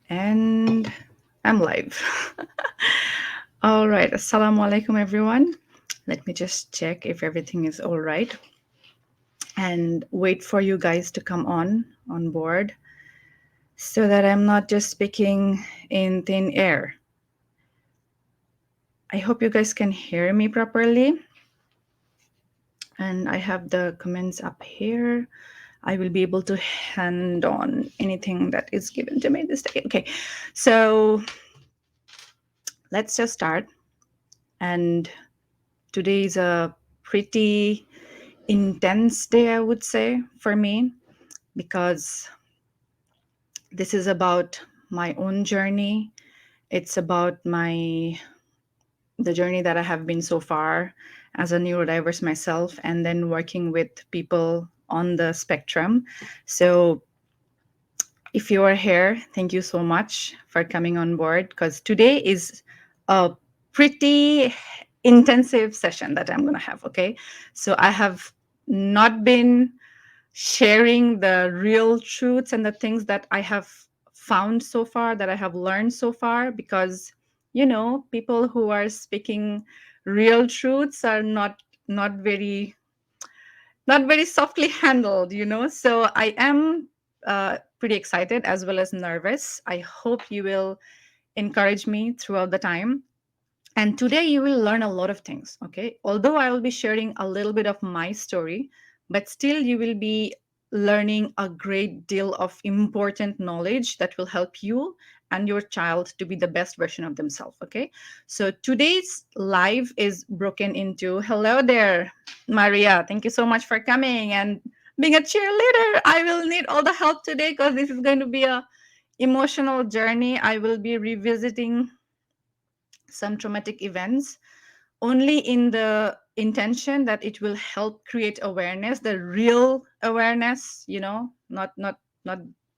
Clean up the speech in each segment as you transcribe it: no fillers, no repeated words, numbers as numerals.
And I'm live. All right. Assalamu alaikum, everyone. Let me just check if everything is all right and wait for you guys to come on board so that I'm not just speaking in thin air. I hope you guys can hear me properly. And I have the comments up here. I will be able to hand on anything that is given to me this day. Okay. So let's just start. And today is a pretty intense day, I would say, for me, because this is about my own journey. It's about the journey that I have been so far as a neurodiverse myself, and then working with people on the spectrum. So if you are here, thank you so much for coming on board, because today is a pretty intensive session that I'm going to have. Okay. So I have not been sharing the real truths and the things that I have found so far, that I have learned so far, because, people who are speaking real truths are not very softly handled, So I am pretty excited as well as nervous. I hope you will encourage me throughout the time. And today you will learn a lot of things, okay? Although I will be sharing a little bit of my story, but still you will be learning a great deal of important knowledge that will help you and your child to be the best version of themselves, okay? So today's live is broken into, hello there, Maria. Thank you so much for coming and being a cheerleader. I will need all the help today because this is going to be a emotional journey. I will be revisiting some traumatic events only in the intention that it will help create awareness, the real awareness, not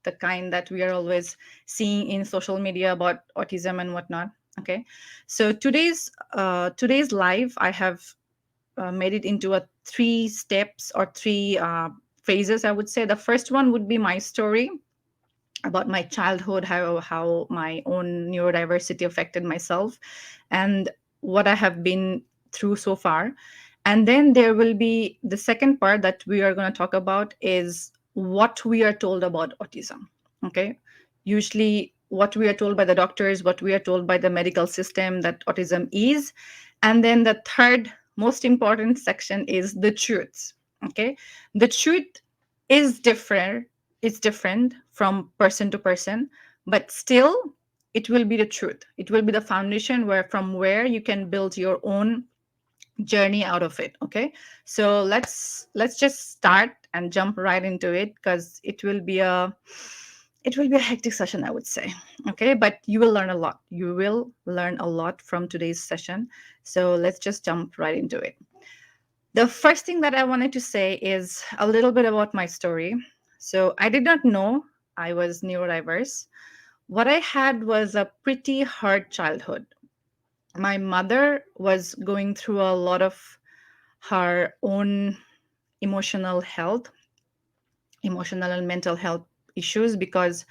the kind that we are always seeing in social media about autism and whatnot. Okay. So today's live, I have made it into a three steps or three phases, I would say. The first one would be my story about my childhood, how my own neurodiversity affected myself, and what I have been through so far. And then there will be the second part that we are going to talk about is what we are told about autism. Okay. Usually what we are told by the doctors, what we are told by the medical system that autism is. And then the third most important section is the truths. Okay. The truth is different. It's different from person to person, but still it will be the truth. It will be the foundation where you can build your own journey out of it. Okay. So let's just start and jump right into it, because it will be a hectic session, I would say. Okay, but you will learn a lot. You will learn a lot from today's session. So let's just jump right into it. The first thing that I wanted to say is a little bit about my story. So I did not know I was neurodiverse. What I had was a pretty hard childhood. My mother was going through a lot of her own emotional health, emotional and mental health issues, because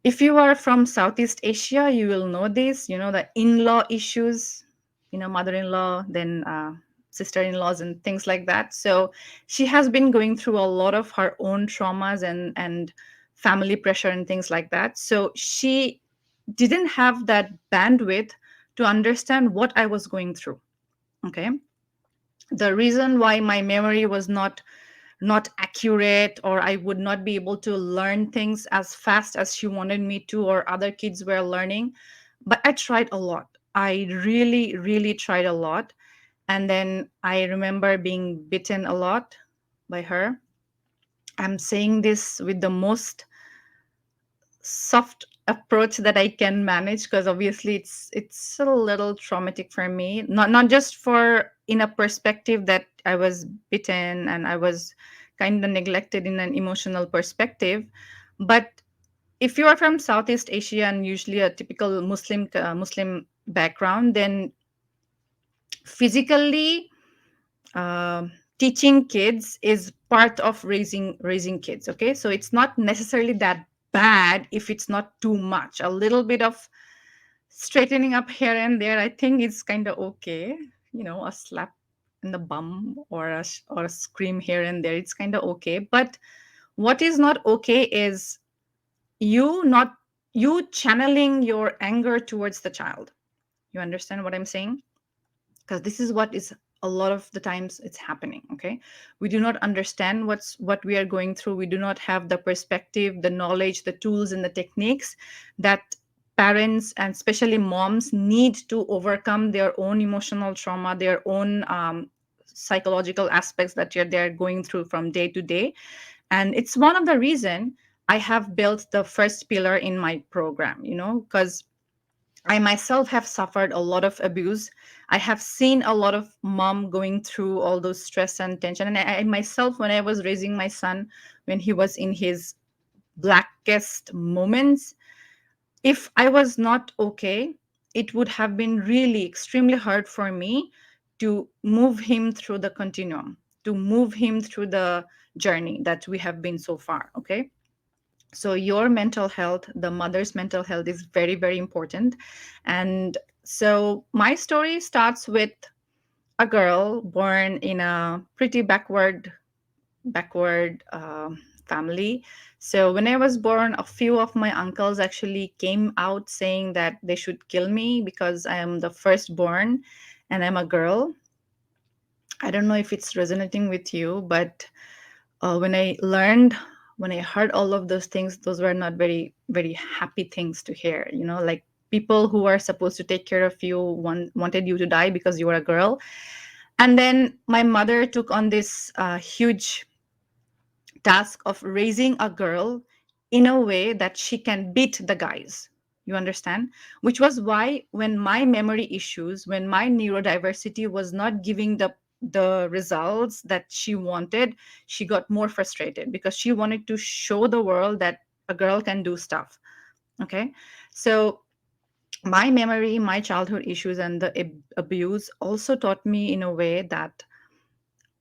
if you are from Southeast Asia, you will know this, the in-law issues, mother-in-law, then sister-in-laws and things like that. So she has been going through a lot of her own traumas and family pressure and things like that. So she didn't have that bandwidth to understand what I was going through. Okay. The reason why my memory was not accurate, or I would not be able to learn things as fast as she wanted me to, or other kids were learning. But I tried a lot. I really, really tried a lot. And then I remember being bitten a lot by her. I'm saying this with the most soft approach that I can manage, because obviously it's a little traumatic for me. Not just for in a perspective that I was bitten and I was kind of neglected in an emotional perspective, but if you are from Southeast Asia and usually a typical Muslim background, then physically uh, teaching kids is part of raising kids. Okay, so it's not necessarily that bad if it's not too much. A little bit of straightening up here and there, I think it's kind of okay. A slap in the bum or or a scream here and there, it's kind of okay. But what is not okay is you not you channeling your anger towards the child. You understand what I'm saying? Because this is what is a lot of the times it's happening. Okay, we do not understand what we are going through. We do not have the perspective, the knowledge, the tools, and the techniques that parents and especially moms need to overcome their own emotional trauma, their own psychological aspects that they're going through from day to day. And it's one of the reason I have built the first pillar in my program, because I myself have suffered a lot of abuse. I have seen a lot of mom going through all those stress and tension. And I myself, when I was raising my son, when he was in his blackest moments, if I was not okay, it would have been really extremely hard for me to move him through the continuum, to move him through the journey that we have been so far. Okay. So your mental health, the mother's mental health, is very, very important. And so my story starts with a girl born in a pretty backward family. So when I was born, a few of my uncles actually came out saying that they should kill me because I am the firstborn and I'm a girl. I don't know if it's resonating with you, but when I learned, when I heard all of those things, those were not very, very happy things to hear. Like people who are supposed to take care of you wanted you to die because you were a girl. And then my mother took on this huge task of raising a girl in a way that she can beat the guys. You understand? Which was why when my memory issues, when my neurodiversity was not giving the results that she wanted, she got more frustrated because she wanted to show the world that a girl can do stuff. Okay. So my memory, my childhood issues, and the abuse also taught me in a way that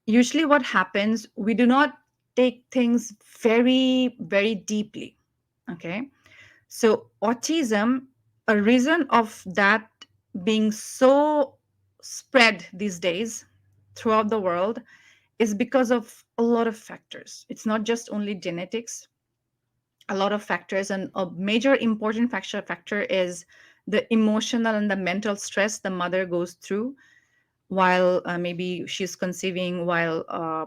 usually what happens, we do not take things very, very deeply. Okay. So autism, a reason of that being so spread these days throughout the world, is because of a lot of factors. It's not just only genetics, a lot of factors, and a major important factor is the emotional and the mental stress the mother goes through while maybe she's conceiving, while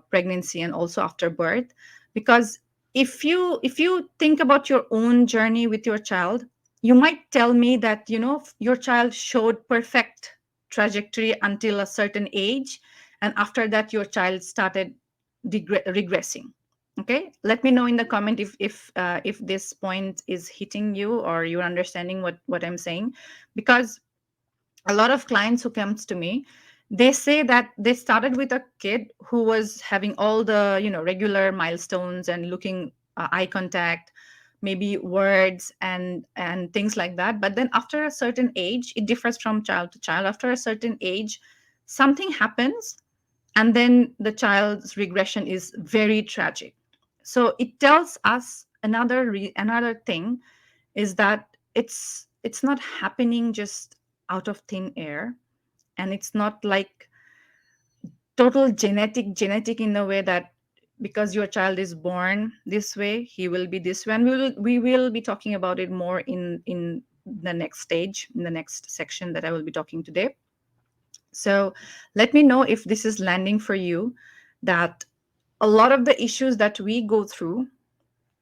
pregnancy, and also after birth. Because if you think about your own journey with your child, you might tell me that your child showed perfect trajectory until a certain age, and after that your child started regressing. Okay, let me know in the comment if this point is hitting you or you're understanding what I'm saying. Because a lot of clients who comes to me, they say that they started with a kid who was having all the regular milestones and looking, eye contact, maybe words and things like that. But then after a certain age, it differs from child to child. After a certain age, something happens, and then the child's regression is very tragic. So it tells us another thing, is that it's not happening just out of thin air, and it's not like total genetic in the way that because your child is born this way he will be this way. And we will be talking about it more in the next stage, in the next section that I will be talking today. So let me know if this is landing for you, that a lot of the issues that we go through,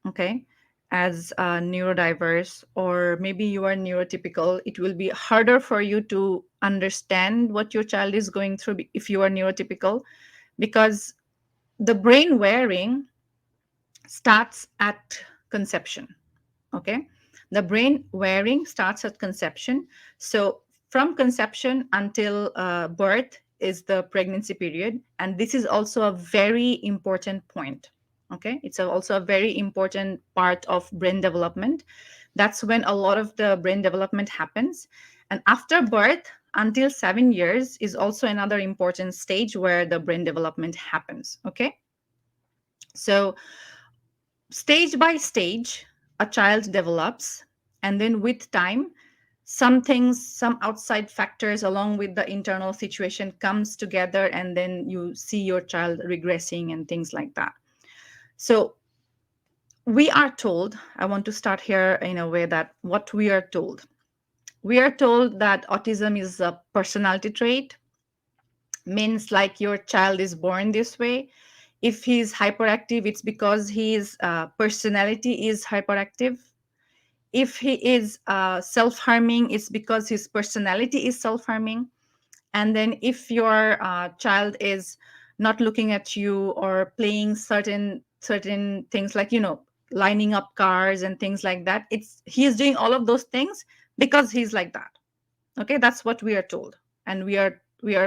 okay, as neurodiverse, or maybe you are neurotypical, it will be harder for you to understand what your child is going through if you are neurotypical, because the brain wearing starts at conception. Okay, the brain wearing starts at conception. So from conception until birth is the pregnancy period, and this is also a very important point. Okay, it's also a very important part of brain development. That's when a lot of the brain development happens. And after birth until 7 years is also another important stage where the brain development happens. Okay, so stage by stage, a child develops, and then with time, some things, some outside factors along with the internal situation comes together, and then you see your child regressing and things like that. So we are told, I want to start here in a way that what we are told that autism is a personality trait, means like your child is born this way. If he's hyperactive, it's because his personality is hyperactive. If he is self-harming, it's because his personality is self-harming. And then if your child is not looking at you or playing certain things, like, lining up cars and things like that, it's he is doing all of those things because he's like that. Okay, that's what we are told, and we are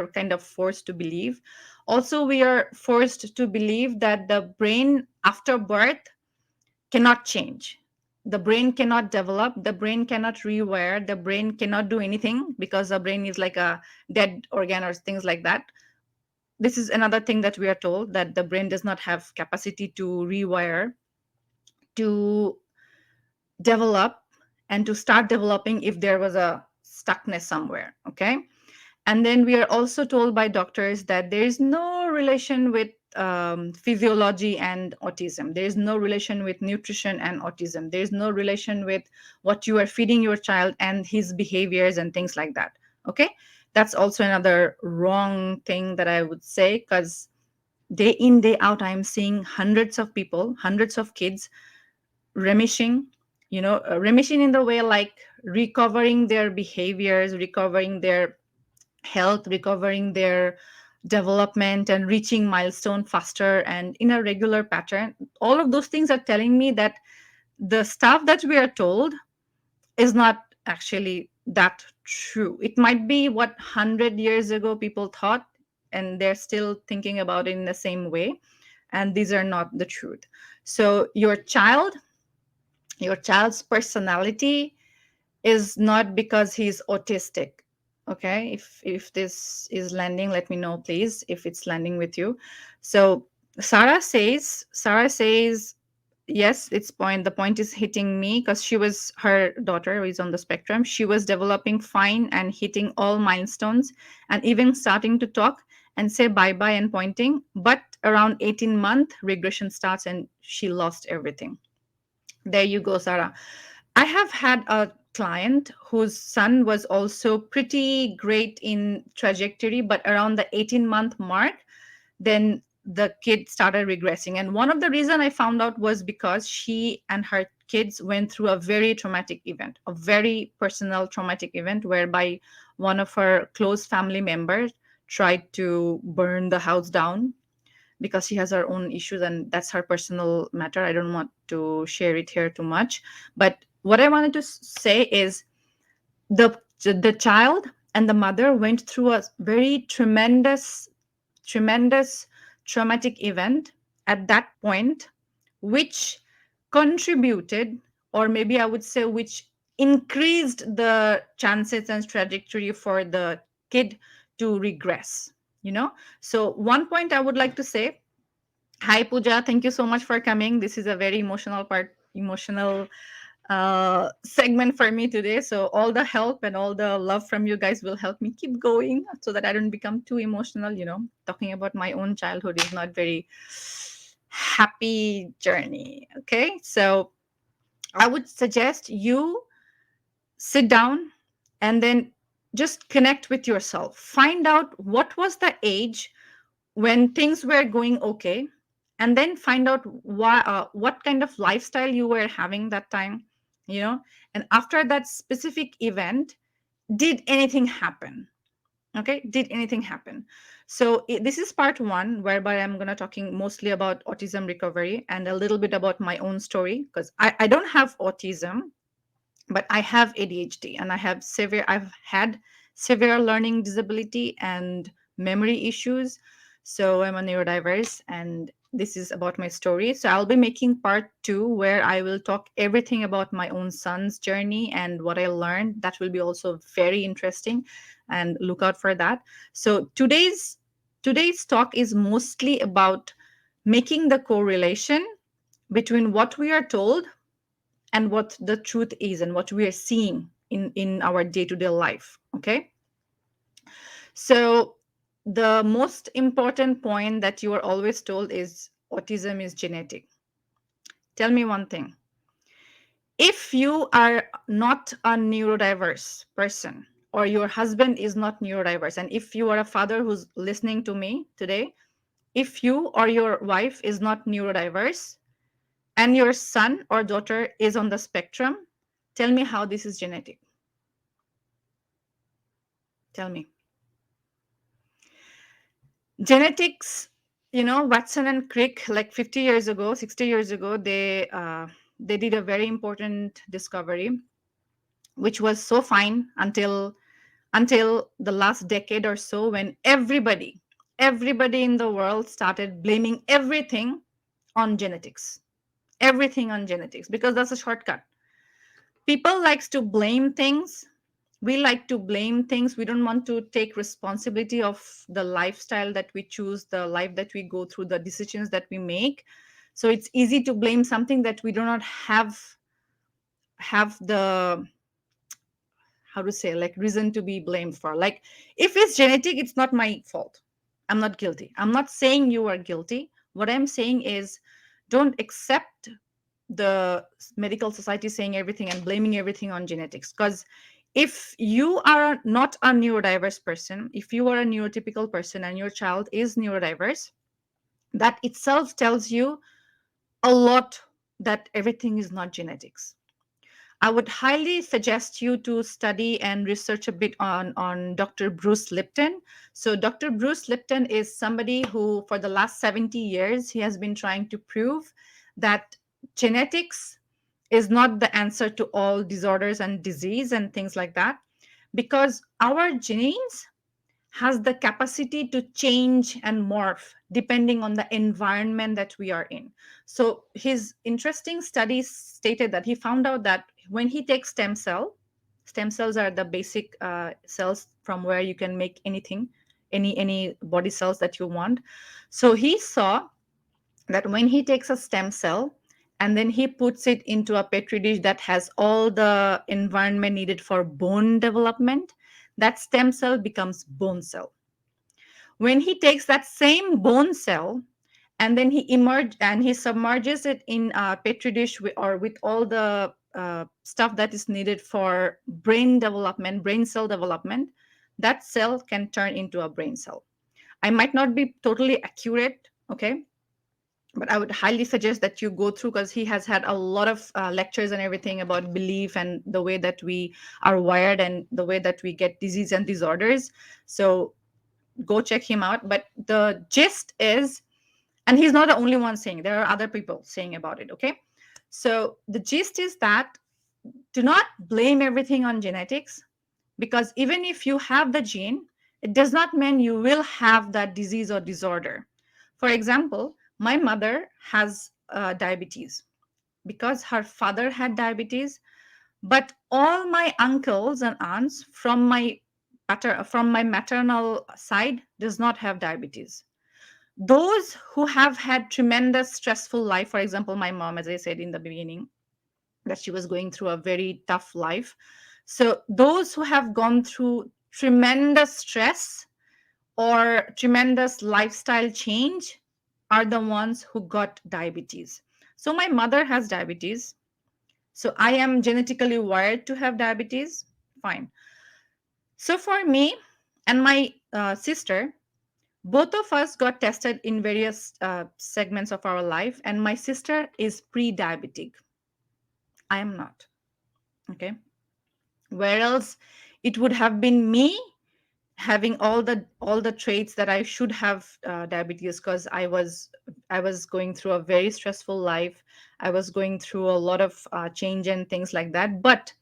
kind of forced to believe. Also, we are forced to believe that the brain after birth cannot change. The brain cannot develop, the brain cannot rewire, the brain cannot do anything because the brain is like a dead organ or things like that. This is another thing that we are told, that the brain does not have capacity to rewire, to develop, and to start developing if there was a stuckness somewhere. Okay. And then we are also told by doctors that there is no relation with physiology and autism. There is no relation with nutrition and autism. There is no relation with what you are feeding your child and his behaviors and things like that. Okay. That's also another wrong thing that I would say, because day in, day out, I'm seeing hundreds of people, hundreds of kids remission, remission in the way like recovering their behaviors, recovering their health, recovering their development, and reaching milestone faster and in a regular pattern. All of those things are telling me that the stuff that we are told is not actually that true. It might be what 100 years ago people thought, and they're still thinking about it in the same way, and these are not the truth. So your child's personality is not because he's autistic. Okay, if this is landing, let me know please if it's landing with you. So Sarah says yes, the point is hitting me, because her daughter who is on the spectrum, she was developing fine and hitting all milestones and even starting to talk and say bye bye and pointing, but around 18-month regression starts and she lost everything. There you go, Sarah. I have had a client whose son was also pretty great in trajectory, but around the 18-month mark, then the kid started regressing. And one of the reason I found out was because she and her kids went through a very traumatic event, a very personal traumatic event, whereby one of her close family members tried to burn the house down, because she has her own issues, and that's her personal matter. I don't want to share it here too much. But what I wanted to say is, the child and the mother went through a very tremendous traumatic event at that point, which contributed, or maybe I would say which increased the chances and trajectory for the kid to regress. So one point I would like to say. Hi, Pooja. Thank you so much for coming. This is a very emotional segment for me today. So all the help and all the love from you guys will help me keep going, so that I don't become too emotional. Talking about my own childhood is not very happy journey. Okay, so I would suggest you sit down and then just connect with yourself. Find out what was the age when things were going okay, and then find out what kind of lifestyle you were having that time. And after that specific event, did anything happen? Okay, did anything happen? So this is part one, whereby I'm going to talking mostly about autism recovery and a little bit about my own story, because I don't have autism, but I have ADHD, and I've had severe learning disability and memory issues. So I'm a neurodiverse, and this is about my story. So I'll be making part two, where I will talk everything about my own son's journey and what I learned. That will be also very interesting, and look out for that. So today's talk is mostly about making the correlation between what we are told and what the truth is and what we are seeing in our day-to-day life. Okay, so the most important point that you are always told is autism is genetic. Tell me one thing: if you are not a neurodiverse person, or your husband is not neurodiverse, and if you are a father who's listening to me today, if you or your wife is not neurodiverse and your son or daughter is on the spectrum, tell me how this is genetic. Tell me. Genetics, Watson and Crick, like 50 years ago, 60 years ago, they did a very important discovery, which was so fine until the last decade or so, when everybody in the world started blaming everything on genetics, because that's a shortcut. People likes to blame things. We like to blame things. We don't want to take responsibility of the lifestyle that we choose, the life that we go through, the decisions that we make. So it's easy to blame something that we do not have the, how to say, like, reason to be blamed for. Like, if it's genetic, it's not my fault. I'm not guilty. I'm not saying you are guilty. What I'm saying is, don't accept the medical society saying everything and blaming everything on genetics. Because if you are not a neurodiverse person, if you are a neurotypical person and your child is neurodiverse, that itself tells you a lot, that everything is not genetics. I would highly suggest you to study and research a bit on Dr. Bruce Lipton. So Dr. Bruce Lipton is somebody who, for the last 70 years, he has been trying to prove that genetics is not the answer to all disorders and disease and things like that, because our genes has the capacity to change and morph depending on the environment that we are in. So his interesting studies stated that he found out that when he takes stem cells are the basic cells from where you can make anything, any body cells that you want. So he saw that when he takes a stem cell and then he puts it into a petri dish that has all the environment needed for bone development, that stem cell becomes bone cell. When he takes that same bone cell and then he submerges it in a petri dish or with all the stuff that is needed for brain cell development, that cell can turn into a brain cell. I might not be totally accurate, okay, but I would highly suggest that you go through, because he has had a lot of lectures and everything about belief and the way that we are wired and the way that we get disease and disorders. So go check him out. But the gist is, and he's not the only one saying, there are other people saying about it, okay? So the gist is that, do not blame everything on genetics, because even if you have the gene, it does not mean you will have that disease or disorder. For example, my mother has diabetes because her father had diabetes, but all my uncles and aunts from my maternal side does not have diabetes. Those who have had tremendous stressful life, for example, my mom, as I said in the beginning, that she was going through a very tough life. So those who have gone through tremendous stress or tremendous lifestyle change are the ones who got diabetes. So my mother has diabetes. So I am genetically wired to have diabetes. Fine. So for me and my sister, both of us got tested in various segments of our life, and my sister is pre-diabetic. I am not. Okay. Where else it would have been me having all the traits that I should have diabetes, because I was going through a very stressful life. I was going through a lot of change and things like that. But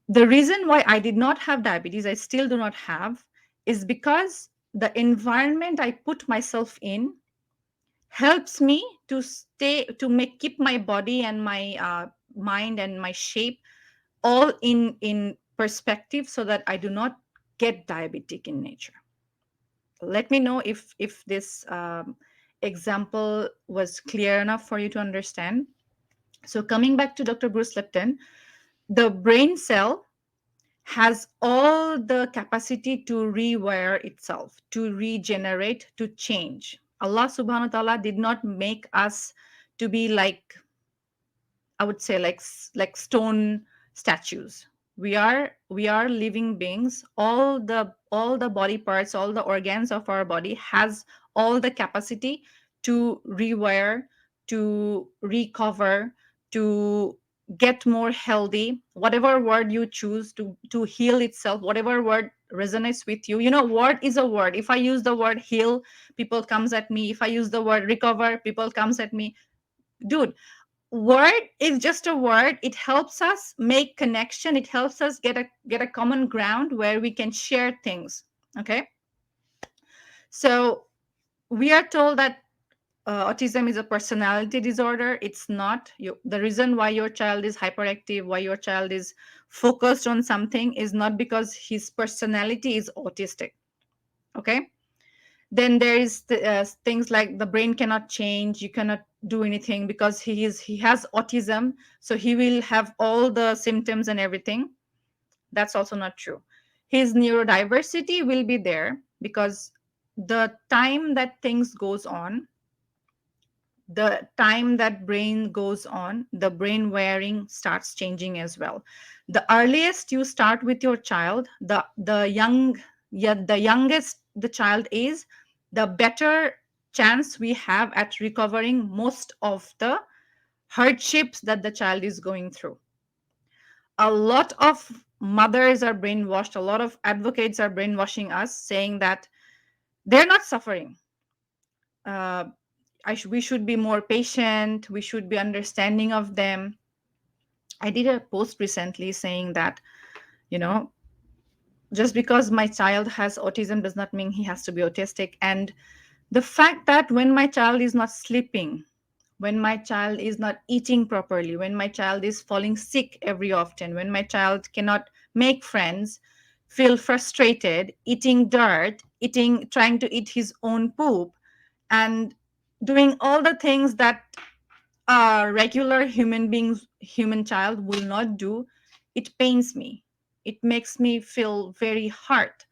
the reason why I did not have diabetes, I still do not have, is because the environment I put myself in helps me to make keep my body and my mind and my shape all in perspective, so that I do not get diabetic in nature. Let me know if this example was clear enough for you to understand. So coming back to Dr. Bruce Lipton, the brain cell has all the capacity to rewire itself, to regenerate, to change. Allah subhanahu wa ta'ala did not make us to be like, I would say, like stone statues. We are living beings. All the body parts, all the organs of our body has all the capacity to rewire, to recover, to get more healthy. Whatever word you choose to heal itself, whatever word resonates with you. Word is a word. If I use the word heal, people comes at me. If I use the word recover, people comes at me. Dude, word is just a word. It helps us make connection. It helps us get a common ground where we can share things. Okay, so we are told that autism is a personality disorder. It's not. The reason why your child is hyperactive, why your child is focused on something, is not because his personality is autistic. Okay, then there is things like the brain cannot change, you cannot do anything because he has autism, so he will have all the symptoms and everything. That's also not true. His neurodiversity will be there because the time that things goes on, the time that brain goes on, the brain wiring starts changing as well. The earliest you start with your child, the youngest the child is, the better chance we have at recovering most of the hardships that the child is going through. A lot of mothers are brainwashed, a lot of advocates are brainwashing us, saying that they're not suffering. uh, we should be more patient, we should be understanding of them. I did a post recently saying that, you know, just because my child has autism does not mean he has to be autistic. And the fact that when my child is not sleeping, when my child is not eating properly, when my child is falling sick every often, when my child cannot make friends, feel frustrated, eating dirt, trying to eat his own poop, and doing all the things that a regular human child will not do, it pains me. It makes me feel very hurt.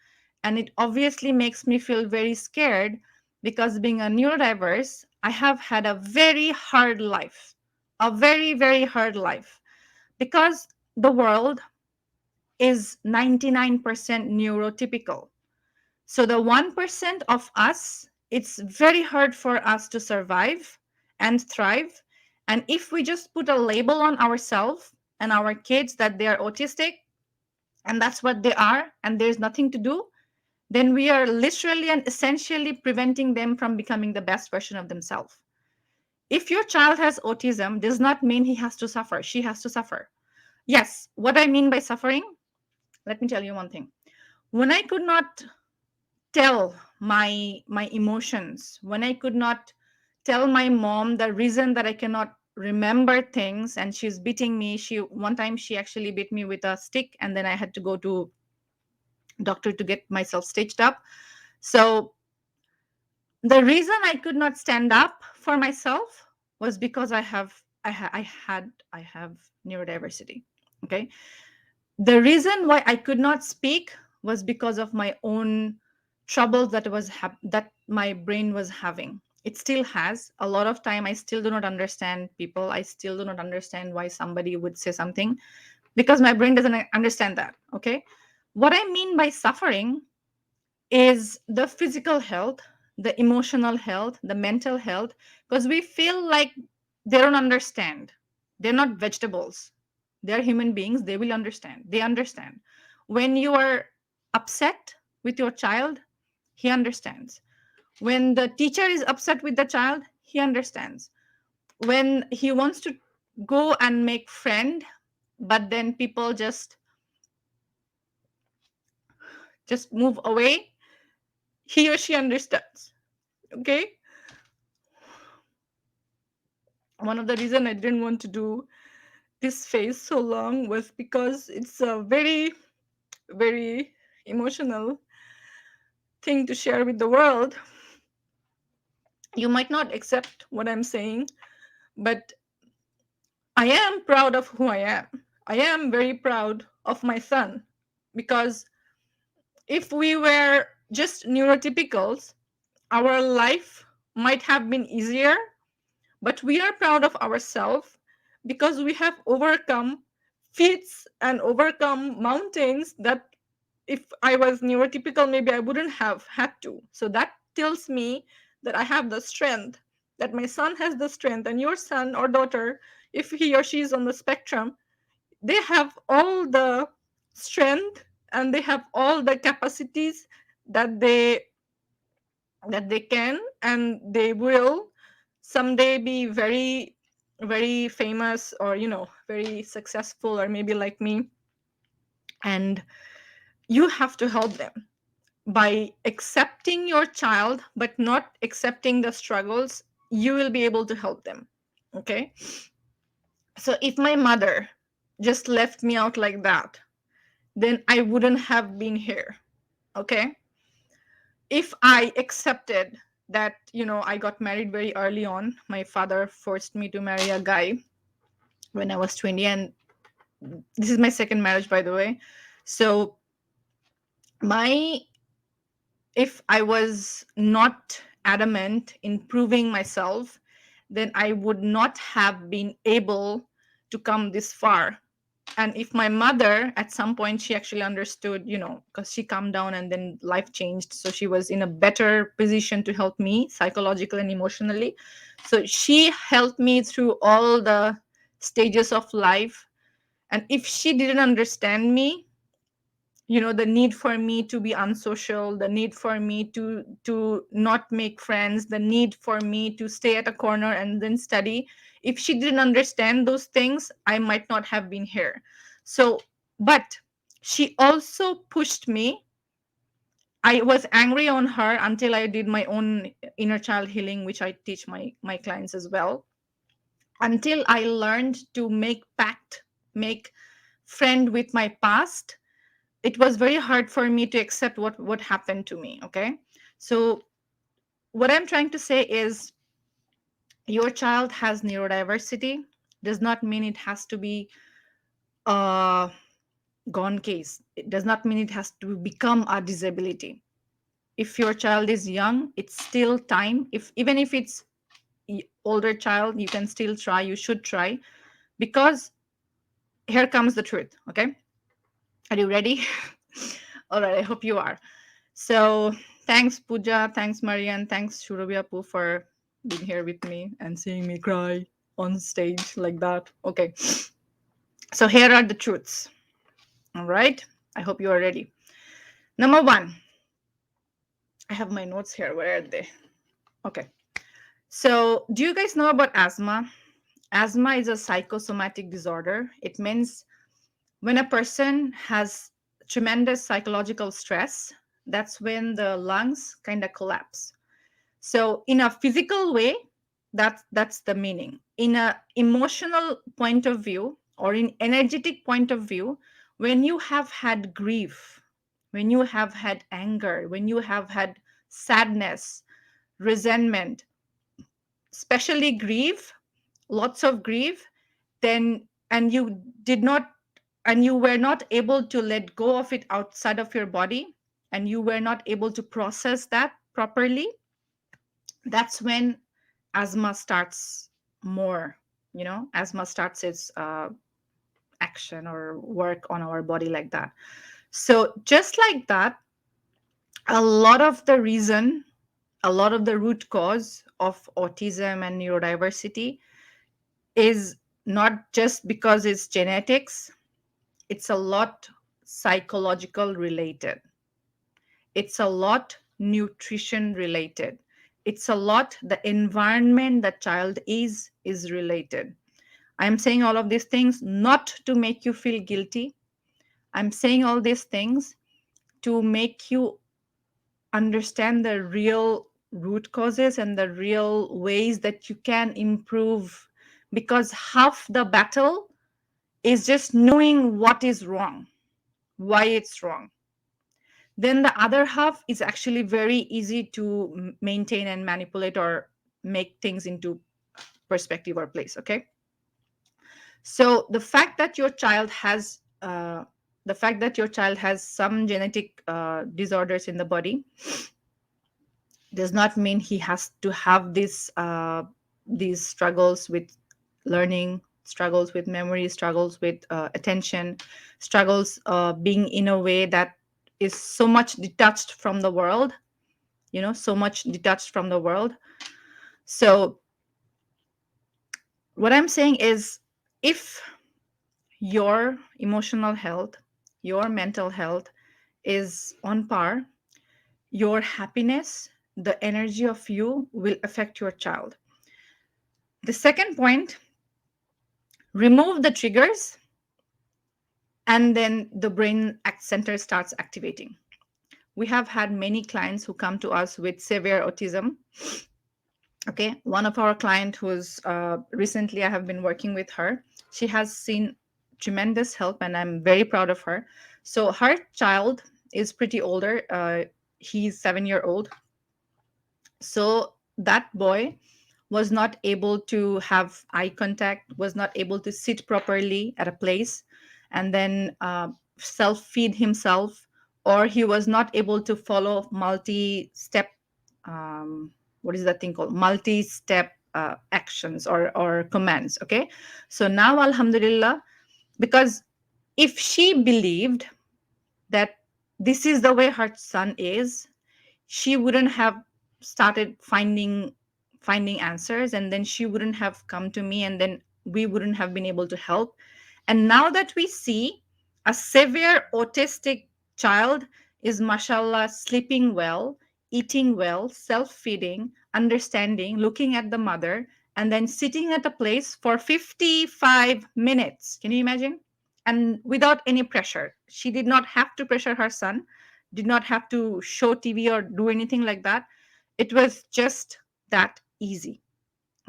And it obviously makes me feel very scared because being a neurodiverse, I have had a very hard life, a very, very hard life, because the world is 99% neurotypical. So the 1% of us, it's very hard for us to survive and thrive. And if we just put a label on ourselves and our kids that they are autistic and that's what they are and there's nothing to do, then we are literally and essentially preventing them from becoming the best version of themselves. If your child has autism, does not mean he has to suffer, she has to suffer. Yes, what I mean by suffering, let me tell you one thing. When I could not tell my emotions, when I could not tell my mom the reason that I cannot remember things, and she's beating me. She One time she actually beat me with a stick, and then I had to go to doctor to get myself stitched up. So the reason I could not stand up for myself was because I have neurodiversity. Okay, the reason why I could not speak was because of my own troubles that my brain was having. It still has. A lot of time I still do not understand people. I still do not understand why somebody would say something because my brain doesn't understand that. Okay, what I mean by suffering is the physical health, the emotional health, the mental health, because we feel like they don't understand. They're not vegetables. They're human beings. They will understand. They understand. When you are upset with your child, he understands. When the teacher is upset with the child, he understands. When he wants to go and make friend, but then people just move away, he or she understands. Okay, one of the reason I didn't want to do this phase so long was because it's a very, very emotional thing to share with the world. You might not accept what I'm saying, but I am proud of who I am. I am very proud of my son, because if we were just neurotypicals, our life might have been easier, but we are proud of ourselves because we have overcome feats and overcome mountains that if I was neurotypical, maybe I wouldn't have had to. So that tells me that I have the strength, that my son has the strength, and your son or daughter, if he or she is on the spectrum, they have all the strength and they have all the capacities that they can and they will someday be very, very famous, or very successful, or maybe like me. And you have to help them by accepting your child but not accepting the struggles. You will be able to help them. Okay, so if my mother just left me out like that, then I wouldn't have been here. Okay, if I accepted that, I got married very early on. My father forced me to marry a guy when I was 20, and this is my second marriage, by the way. So my if I was not adamant in proving myself, then I would not have been able to come this far. And if my mother, at some point, she actually understood, because she calmed down and then life changed. So she was in a better position to help me psychologically and emotionally. So she helped me through all the stages of life. And if she didn't understand me, the need for me to be unsocial, the need for me to not make friends, the need for me to stay at a corner and then study, if she didn't understand those things, I might not have been here. So, but she also pushed me. I was angry on her until I did my own inner child healing, which I teach my clients as well, until I learned to make friend with my past. It was very hard for me to accept what happened to me. Okay, so what I'm trying to say is, your child has neurodiversity does not mean it has to be a gone case. It does not mean it has to become a disability. If your child is young, it's still time. If even if it's older child, you can still try. You should try, because here comes the truth. Okay, are you ready? All right, I hope you are. So thanks, Pooja. Thanks, Marian. Thanks, Shurabyapu, for being here with me and seeing me cry on stage like that. Okay. So here are the truths. All right. I hope you are ready. Number one, I have my notes here. Where are they? Okay. So do you guys know about asthma? Asthma is a psychosomatic disorder. It means when a person has tremendous psychological stress, that's when the lungs kind of collapse. So in a physical way, that's the meaning. In a emotional point of view, or in energetic point of view, when you have had grief, when you have had anger, when you have had sadness, resentment, especially grief, lots of grief, then and you did not and you were not able to let go of it outside of your body, and you were not able to process that properly, that's when asthma starts more. Asthma starts its action or work on our body like that. So just like that, a lot of the reason, a lot of the root cause of autism and neurodiversity is not just because it's genetics. It's a lot psychological related. It's a lot nutrition related. It's a lot the environment the child is related. I'm saying all of these things not to make you feel guilty. I'm saying all these things to make you understand the real root causes and the real ways that you can improve, because half the battle is just knowing what is wrong, why it's wrong. Then the other half is actually very easy to maintain and manipulate or make things into perspective or place. Okay, So the fact that your child has some genetic disorders in the body does not mean he has to have these struggles with learning, struggles with memory, struggles with attention, struggles being in a way that is so much detached from the world, so much detached from the world. So what I'm saying is, if your emotional health, your mental health is on par, your happiness, the energy of you will affect your child. The second point, remove the triggers, and then the brain center starts activating. We have had many clients who come to us with severe autism. Okay, one of our client who's recently I have been working with her, she has seen tremendous help, and I'm very proud of her. So her child is pretty older. He's 7 year old. So that boy was not able to have eye contact, was not able to sit properly at a place, and then self feed himself, or he was not able to follow multi step, what is that thing called? Multi step actions or commands. Okay. So now, Alhamdulillah, because if she believed that this is the way her son is, she wouldn't have started finding answers, and then she wouldn't have come to me, and then we wouldn't have been able to help. And now that we see a severe autistic child is, mashallah, sleeping well, eating well, self-feeding, understanding, looking at the mother, and then sitting at a place for 55 minutes, can you imagine? And without any pressure, she did not have to pressure her son, did not have to show TV or do anything like that. It was just that easy.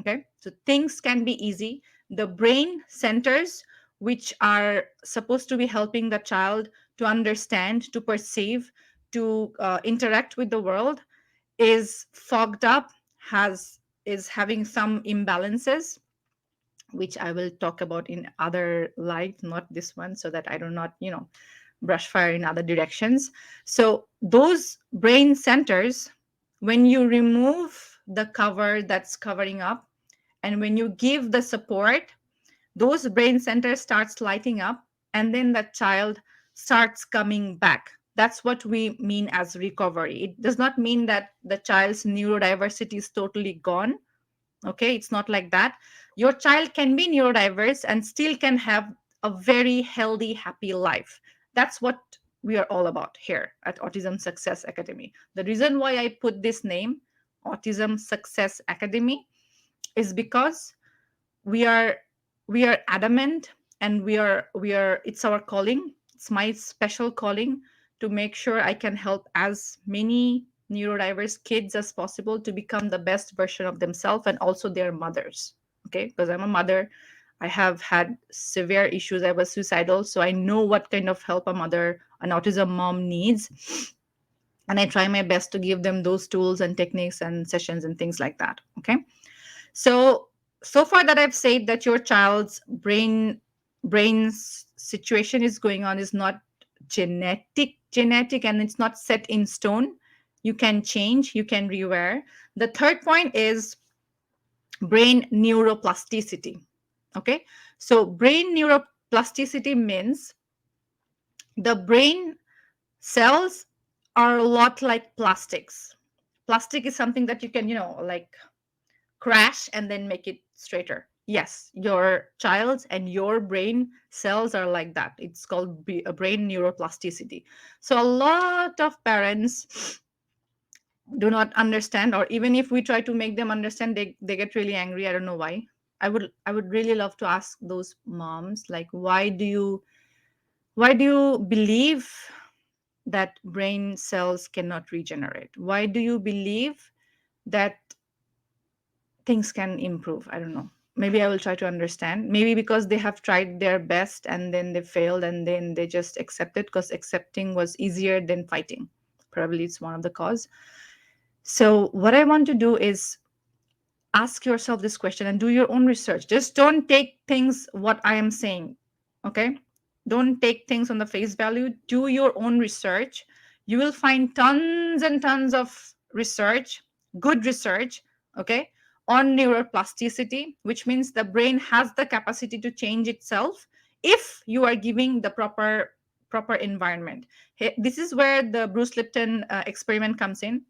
Okay. So things can be easy. The brain centers, which are supposed to be helping the child to understand, to perceive, to interact with the world, is fogged up, is having some imbalances, which I will talk about in other light, not this one, so that I do not, brush fire in other directions. So those brain centers, when you remove the cover that's covering up, and when you give the support, those brain centers starts lighting up, and then the child starts coming back. That's what we mean as recovery. It does not mean that the child's neurodiversity is totally gone. Okay, it's not like that. Your child can be neurodiverse and still can have a very healthy, happy life. That's what we are all about here at Autism Success Academy. The reason why I put this name, Autism Success Academy, is because we are we are adamant, and we are it's our calling, it's my special calling, to make sure I can help as many neurodiverse kids as possible to become the best version of themselves, and also their mothers. Okay, because I'm a mother, I have had severe issues, I was suicidal, so I know what kind of help a mother, an autism mom, needs, and I try my best to give them those tools and techniques and sessions and things like that. Okay. So so far that I've said that your child's brain's situation is going on is not genetic, and it's not set in stone. You can change, you can rewire. The third point is brain neuroplasticity. Okay. So brain neuroplasticity means the brain cells are a lot like plastics. Plastic is something that you can, like crash and then make it straighter. Yes, your child's and your brain cells are like that. It's called a brain neuroplasticity. So a lot of parents do not understand, or even if we try to make them understand, they get really angry. I don't know why. I would really love to ask those moms, like, why do you believe that brain cells cannot regenerate? Why do you believe that things can improve? I don't know. Maybe I will try to understand. Maybe because they have tried their best and then they failed, and then they just accepted because accepting was easier than fighting. Probably it's one of the cause. So what I want to do is ask yourself this question and do your own research. Just don't take things what I am saying. Okay? Don't take things on the face value. Do your own research. You will find tons and tons of research, good research, okay, on neuroplasticity, which means the brain has the capacity to change itself if you are giving the proper environment. This is where the Bruce Lipton experiment comes in.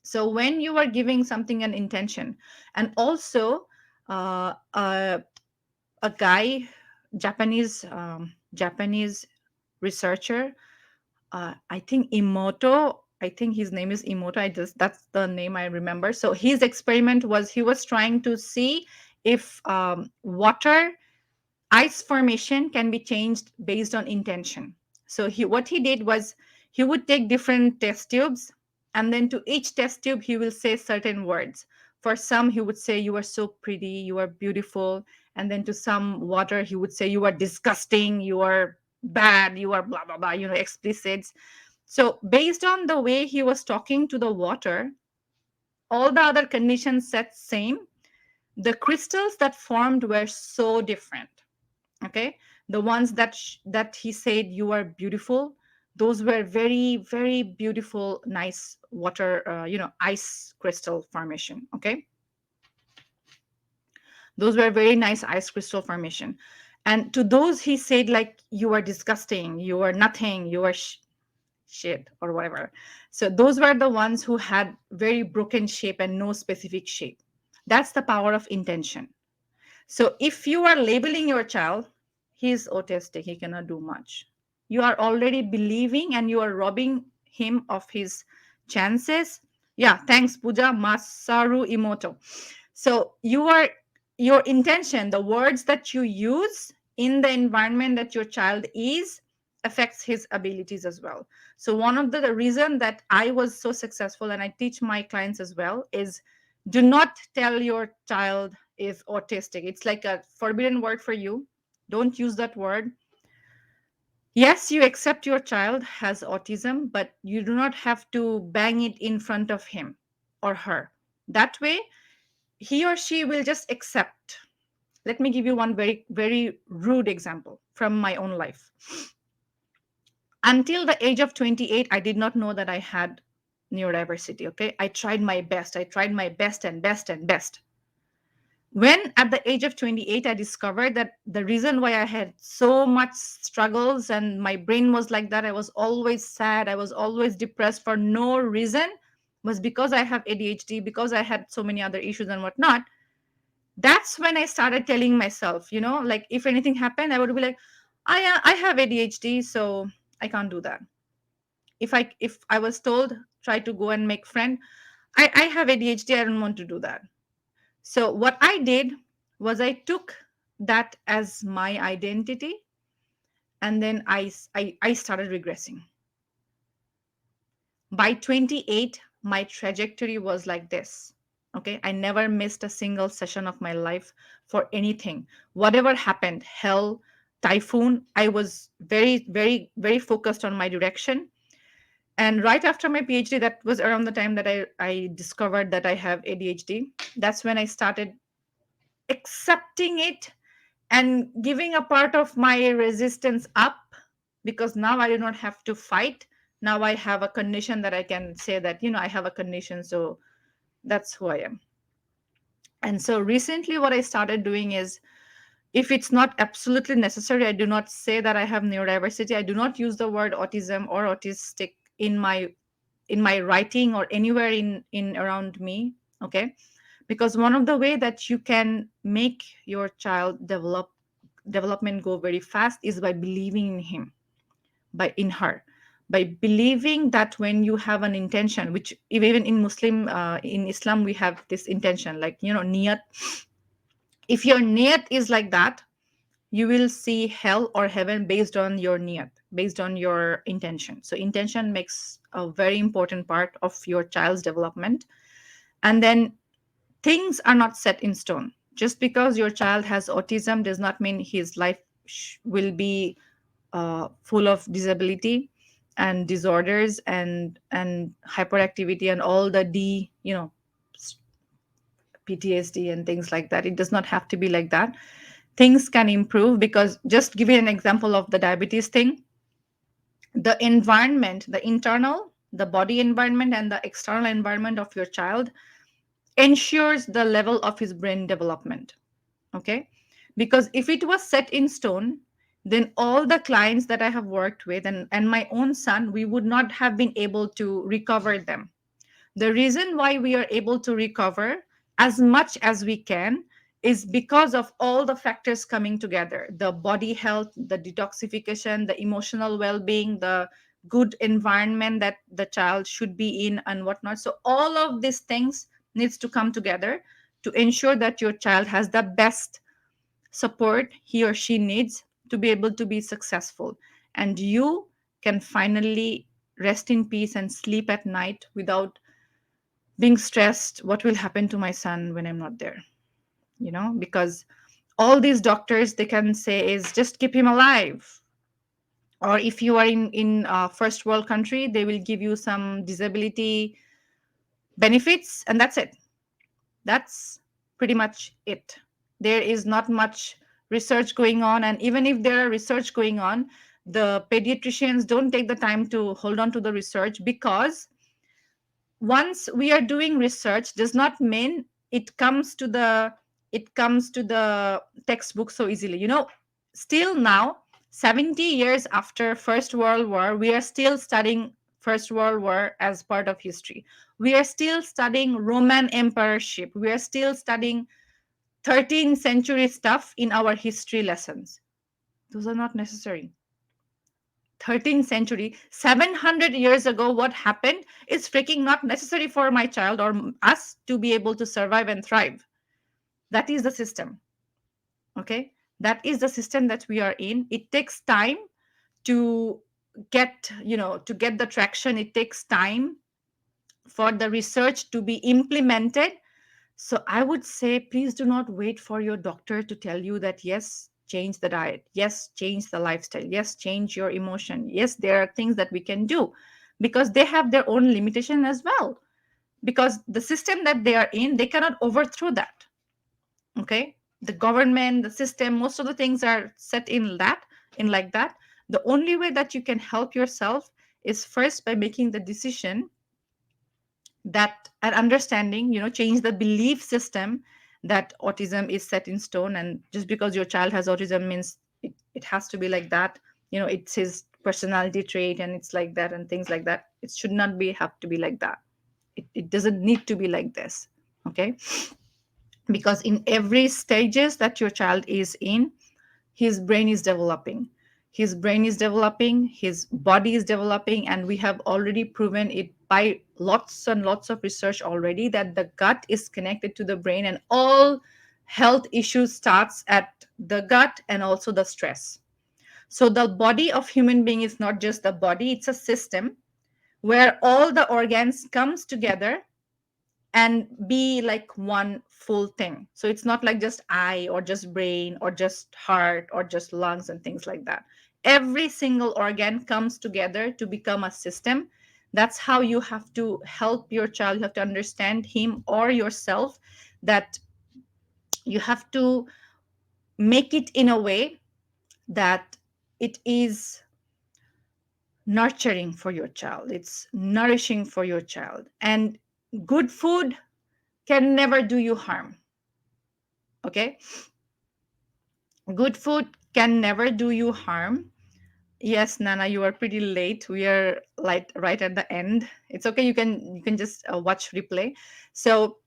So when you are giving something an intention, and also a guy, Japanese researcher, I think Emoto, I think his name is Emoto, I just, that's the name I remember. So his experiment was, he was trying to see if water ice formation can be changed based on intention. So what he did was, he would take different test tubes, and then to each test tube he will say certain words. For some he would say, you are so pretty, you are beautiful. And then to some water he would say, you are disgusting, you are bad, you are blah blah blah, explicits. So based on the way he was talking to the water, all the other conditions set same, the crystals that formed were so different. Okay, the ones that he said, you are beautiful, those were very very beautiful, nice water, ice crystal formation. Okay, those were very nice ice crystal formation. And to those he said, like, you are disgusting, you are nothing, you are shit or whatever. So those were the ones who had very broken shape and no specific shape. That's the power of intention. So if you are labeling your child, he's autistic, he cannot do much, you are already believing and you are robbing him of his chances. Yeah, thanks, Puja Masaru Imoto. So your intention, the words that you use in the environment that your child is, affects his abilities as well. So one of the reason that I was so successful, and I teach my clients as well, is do not tell your child is autistic. It's like a forbidden word for you. Don't use that word. Yes, you accept your child has autism, but you do not have to bang it in front of him or her. That way, he or she will just accept. Let me give you one very, very rude example from my own life. Until the age of 28, I did not know that I had neurodiversity. Okay. I tried my best. I tried my best and best and best. When at the age of 28 I discovered that the reason why I had so much struggles and my brain was like that, I was always sad, I was always depressed for no reason, was because I have ADHD, because I had so many other issues and whatnot. That's when I started telling myself, like, if anything happened, I would be like, I have ADHD, so I can't do that. If I was told, try to go and make friend, I have ADHD, I don't want to do that. So what I did was, I took that as my identity, and then I started regressing. By 28, my trajectory was like this. Okay, I never missed a single session of my life for anything. Whatever happened, hell, typhoon, I was very, very, very focused on my direction. And right after my PhD, that was around the time that I discovered that I have ADHD. That's when I started accepting it and giving a part of my resistance up, because now I do not have to fight. Now I have a condition that I can say that, I have a condition, so that's who I am. And so recently what I started doing is, if it's not absolutely necessary, I do not say that I have neurodiversity. I do not use the word autism or autistic in my writing or anywhere in around me. Okay, because one of the way that you can make your child development go very fast is by believing in him, by in her, by believing that when you have an intention, which even in Islam we have this intention, like, niyat. If your niyat is like that, you will see hell or heaven based on your niyat, based on your intention. So intention makes a very important part of your child's development. And then, things are not set in stone. Just because your child has autism does not mean his life will be full of disability and disorders and hyperactivity and all the PTSD and things like that. It does not have to be like that. Things can improve, because just give you an example of the diabetes thing. The environment, the internal, the body environment, and the external environment of your child ensures the level of his brain development. Okay, because if it was set in stone, then all the clients that I have worked with, and my own son, we would not have been able to recover them. The reason why we are able to recover as much as we can is because of all the factors coming together: the body health, the detoxification, the emotional well being, the good environment that the child should be in, and whatnot. So, all of these things needs to come together to ensure that your child has the best support he or she needs to be able to be successful. And you can finally rest in peace and sleep at night without being stressed, what will happen to my son when I'm not there, because all these doctors, they can say is just keep him alive. Or if you are in first world country, they will give you some disability benefits, and that's it. That's pretty much it. There is not much research going on, and even if there are research going on, the pediatricians don't take the time to hold on to the research, because once we are doing research does not mean it comes to the textbook so easily. Still now, 70 years after First World War, we are still studying First World War as part of history. We are still studying Roman emperorship. We are still studying 13th century stuff in our history lessons. Those are not necessary. 13th century, 700 years ago, what happened is freaking not necessary for my child or us to be able to survive and thrive. That is the system. Okay, that is the system that we are in. It takes time to get the traction. It takes time for the research to be implemented. So I would say, please do not wait for your doctor to tell you that, yes, change the diet. Yes, change the lifestyle. Yes, change your emotion. Yes, there are things that we can do, because they have their own limitation as well. Because the system that they are in, they cannot overthrow that. Okay. The government, the system, most of the things are set in like that. The only way that you can help yourself is first by making the decision that, and understanding, change the belief system that autism is set in stone, and just because your child has autism means it has to be like that. It's his personality trait and it's like that and things like that. It should not be have to be like that. It doesn't need to be like this. Okay, because in every stages that your child is in, his brain is developing. His body is developing, and we have already proven it by lots and lots of research already, that the gut is connected to the brain, and all health issues starts at the gut, and also the stress. So the body of human being is not just the body, it's a system where all the organs comes together and be like one full thing. So it's not like just eye or just brain or just heart or just lungs and things like that. Every single organ comes together to become a system. That's how you have to help your child. You have to understand him or yourself, that you have to make it in a way that it is nurturing for your child, it's nourishing for your child. And good food can never do you harm. Okay, good food can never do you harm. Yes, Nana, you are pretty late. We are like right at the end. It's okay, you can just watch replay. So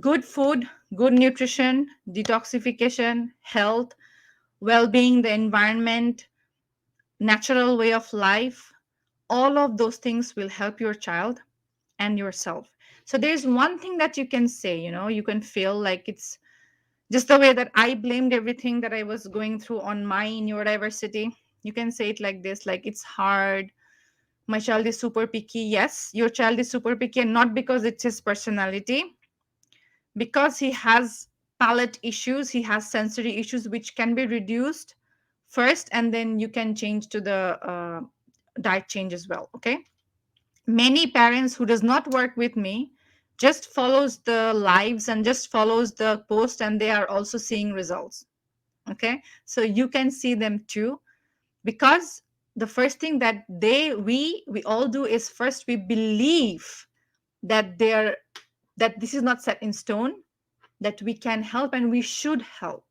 good food, good nutrition, detoxification, health, well-being, the environment, natural way of life, all of those things will help your child and yourself. So there's one thing that you can say, you can feel like it's just the way that I blamed everything that I was going through on my neurodiversity. You can say it like this, like, it's hard. My child is super picky. Yes, your child is super picky, and not because it's his personality, because he has palate issues, he has sensory issues, which can be reduced first, and then you can change to the diet change as well. Okay. Many parents who does not work with me just follows the lives and just follows the post, and they are also seeing results. Okay, so you can see them too, because the first thing that we all do is first we believe that they're that this is not set in stone, that we can help and we should help.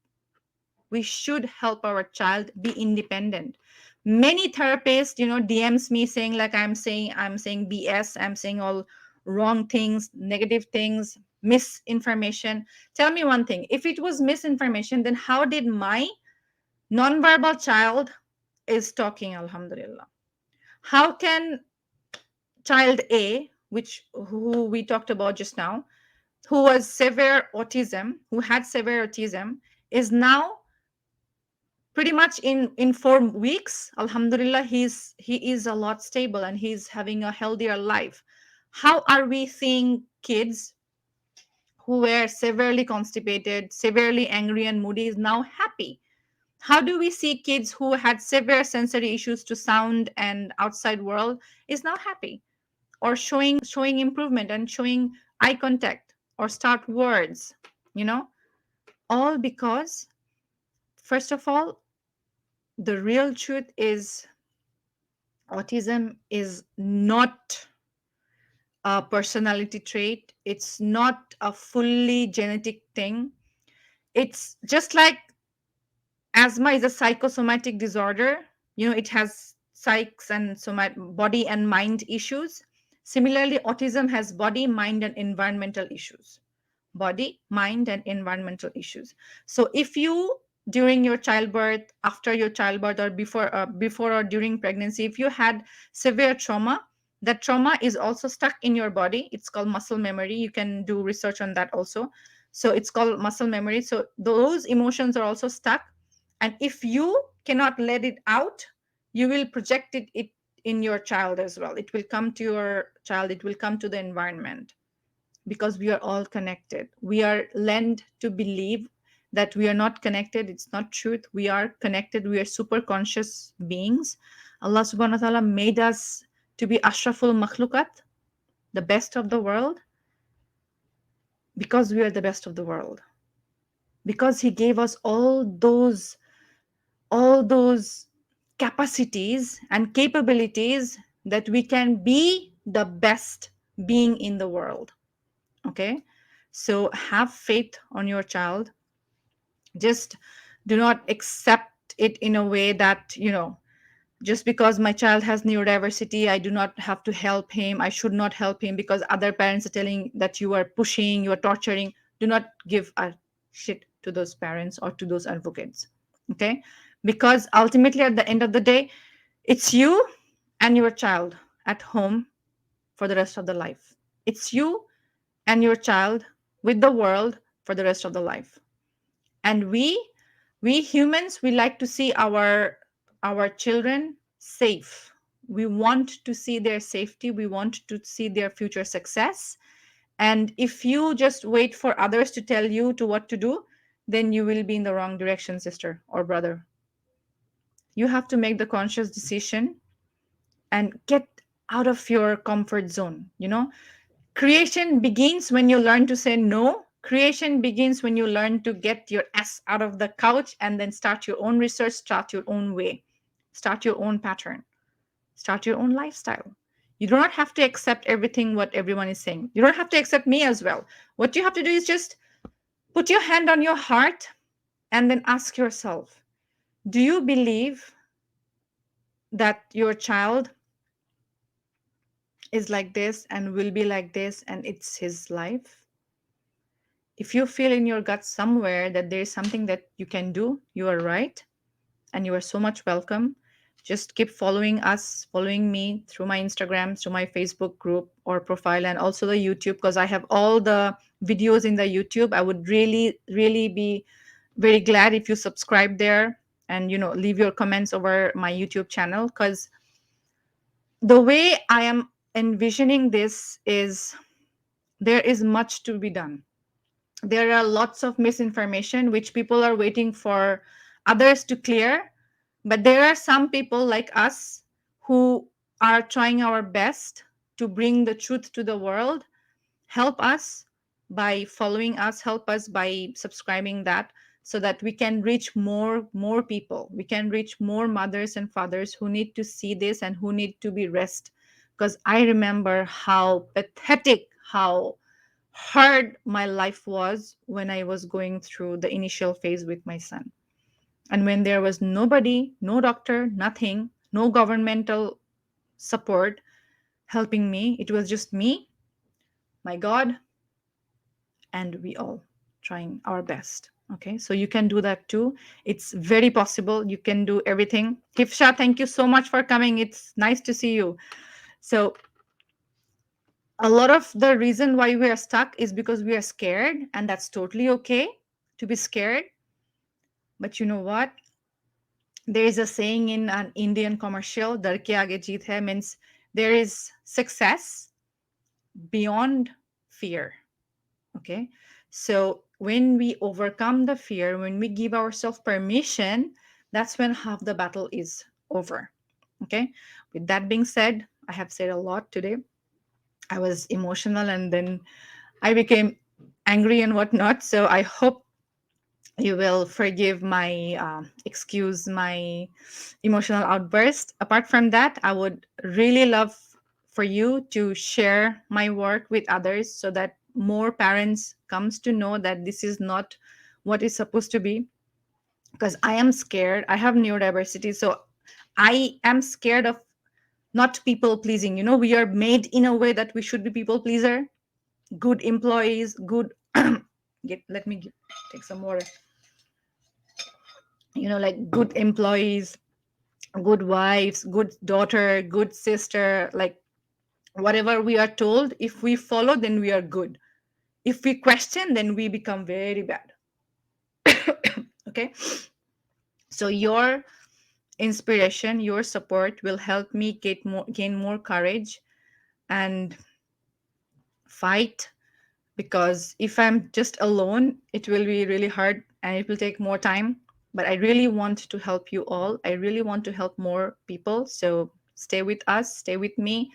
We should help our child be independent. Many therapists, DMs me saying like I'm saying BS, I'm saying all wrong things, negative things, misinformation. Tell me one thing, if it was misinformation, then how did my nonverbal child is talking, alhamdulillah? How can child A, which who we talked about just now, who was severe autism, who had severe autism, is now pretty much in 4 weeks, alhamdulillah, he is a lot stable and he's having a healthier life. How are we seeing kids who were severely constipated, severely angry and moody is now happy? How do we see kids who had severe sensory issues to sound and outside world is now happy, or showing improvement and showing eye contact or start words? you know all because, first of all, the real truth is autism is not a personality trait. It's not a fully genetic thing. It's just like asthma is a psychosomatic disorder. It has psychs and body and mind issues. Similarly, autism has body, mind, and environmental issues. Body, mind, and environmental issues. So if you, during your childbirth, after your childbirth, or before or during pregnancy, if you had severe trauma, that trauma is also stuck in your body. It's called muscle memory. You can do research on that also. So it's called muscle memory. So those emotions are also stuck, and if you cannot let it out, you will project it in your child as well. It will come to your child, it will come to the environment, because we are all connected. We are led to believe that we are not connected. It's not truth. We are connected. We are super conscious beings. Allah subhanahu wa ta'ala made us to be ashraful makhlukat, the best of the world, because we are the best of the world. Because He gave us all those capacities and capabilities that we can be the best being in the world. Okay, so have faith on your child. Just do not accept it in a way that, just because my child has neurodiversity, I do not have to help him, I should not help him because other parents are telling that you are pushing, you are torturing. Do not give a shit to those parents or to those advocates. Okay, because ultimately at the end of the day, it's you and your child at home for the rest of the life. It's you and your child with the world for the rest of the life. And we humans, we like to see our children safe. We want to see their safety, we want to see their future success. And if you just wait for others to tell you to what to do, then you will be in the wrong direction, sister or brother. You have to make the conscious decision and get out of your comfort zone. Creation begins when you learn to say no. Creation begins when you learn to get your ass out of the couch and then start your own research, start your own way, start your own pattern, start your own lifestyle. You do not have to accept everything what everyone is saying. You don't have to accept me as well. What you have to do is just put your hand on your heart and then ask yourself, do you believe that your child is like this and will be like this and it's his life? If you feel in your gut somewhere that there is something that you can do, you are right, and you are so much welcome. Just keep following us, following me through my Instagram, through my Facebook group or profile, and also the YouTube, because I have all the videos in the YouTube. I would really, really be very glad if you subscribe there and leave your comments over my YouTube channel, because the way I am envisioning this is there is much to be done. There are lots of misinformation which people are waiting for others to clear, but there are some people like us who are trying our best to bring the truth to the world. help us by following us, help us by subscribing that, so that we can reach more people, we can reach more mothers and fathers who need to see this and who need to be rest. Because I remember how pathetic, how hard my life was when I was going through the initial phase with my son, and when there was nobody, no doctor, nothing, no governmental support helping me. It was just me, my God, and we all trying our best. Okay, so you can do that too. It's very possible. You can do everything. Hifsha, thank you so much for coming. It's nice to see you. So, a lot of the reason why we are stuck is because we are scared, and that's totally okay to be scared. But you know what? There is a saying in an Indian commercial, "Dar ke aage jeet hai," means there is success beyond fear. Okay. So when we overcome the fear, when we give ourselves permission, that's when half the battle is over. Okay. With that being said, I have said a lot today. I was emotional and then I became angry and whatnot. So I hope you will forgive my excuse my emotional outburst. Apart from that, I would really love for you to share my work with others so that more parents comes to know that this is not what is supposed to be. Because I am scared, I have neurodiversity, so I am scared of not people pleasing. We are made in a way that we should be people pleaser, good employees, good let me take some water. Like good employees, good wives, good daughter, good sister, like whatever we are told, if we follow, then we are good. If we question, then we become very bad. Okay. So your inspiration, your support will help me gain more courage and fight, because if I'm just alone, it will be really hard and it will take more time. But I really want to help you all. I really want to help more people. So stay with us, stay with me,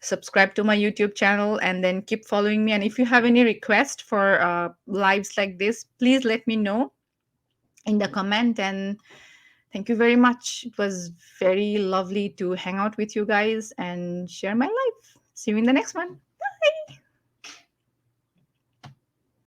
subscribe to my YouTube channel, and then keep following me. And if you have any request for lives like this, please let me know in the comment. And thank you very much. It was very lovely to hang out with you guys and share my life. See you in the next one.